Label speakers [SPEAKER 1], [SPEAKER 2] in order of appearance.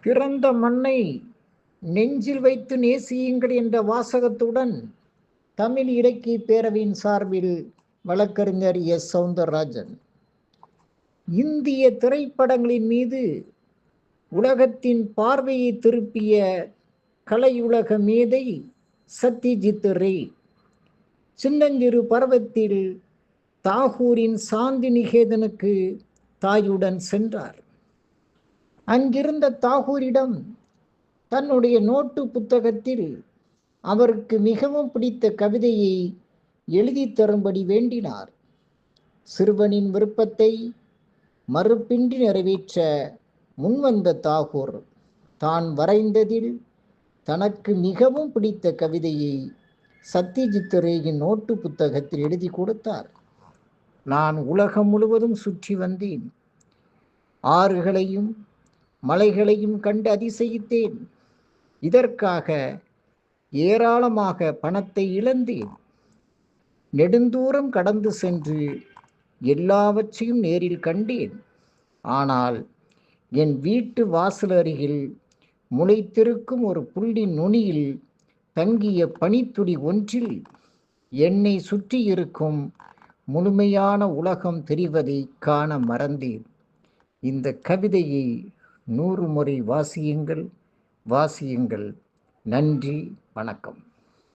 [SPEAKER 1] பிறந்த மண்ணை நெஞ்சில் வைத்து நேசியுங்கள் என்ற வாசகத்துடன் தமிழ் இலக்கிய பேரவையின் சார்பில் வழக்கறிஞர் எஸ். சௌந்தரராஜன் இந்திய திரைப்படங்களின் மீது உலகத்தின் பார்வையை திருப்பிய கலையுலக மேதை சத்யஜித் ரே சின்னஞ்சிறு பருவத்தில் தாகூரின் சாந்தி நிகேதனுக்கு தாயுடன் சென்றார். அங்கிருந்த தாகூரிடம் தன்னுடைய நோட்டு புத்தகத்தில் அவருக்கு மிகவும் பிடித்த கவிதையை எழுதி தரும்படி வேண்டினார். சிறுவனின் விருப்பத்தை மறுப்பின்றி நிறைவேற்ற முன்வந்த தாகூர் தான் வரைந்ததில் தனக்கு மிகவும் பிடித்த கவிதையை சத்யஜித் ரேயின் நோட்டு புத்தகத்தில் எழுதி கொடுத்தார். நான் உலகம் முழுவதும் சுற்றி வந்தேன். ஆறுகளையும் மலைகளையும் கண்டு அதிசயித்தேன். இதற்காக ஏராளமாக பணத்தை இழந்தேன். நெடுந்தூரம் கடந்து சென்று எல்லாவற்றையும் நேரில் கண்டேன். ஆனால் என் வீட்டு வாசல் அருகில் முளைத்திருக்கும் ஒரு புல்லின் நுனியில் தங்கிய பனித்துளி ஒன்றில் என்னை சுற்றி இருக்கும் முழுமையான உலகம் தெரிவதை காண மறந்தேன். இந்த கவிதையை 100 முறை வாசியுங்கள். நன்றி, வணக்கம்.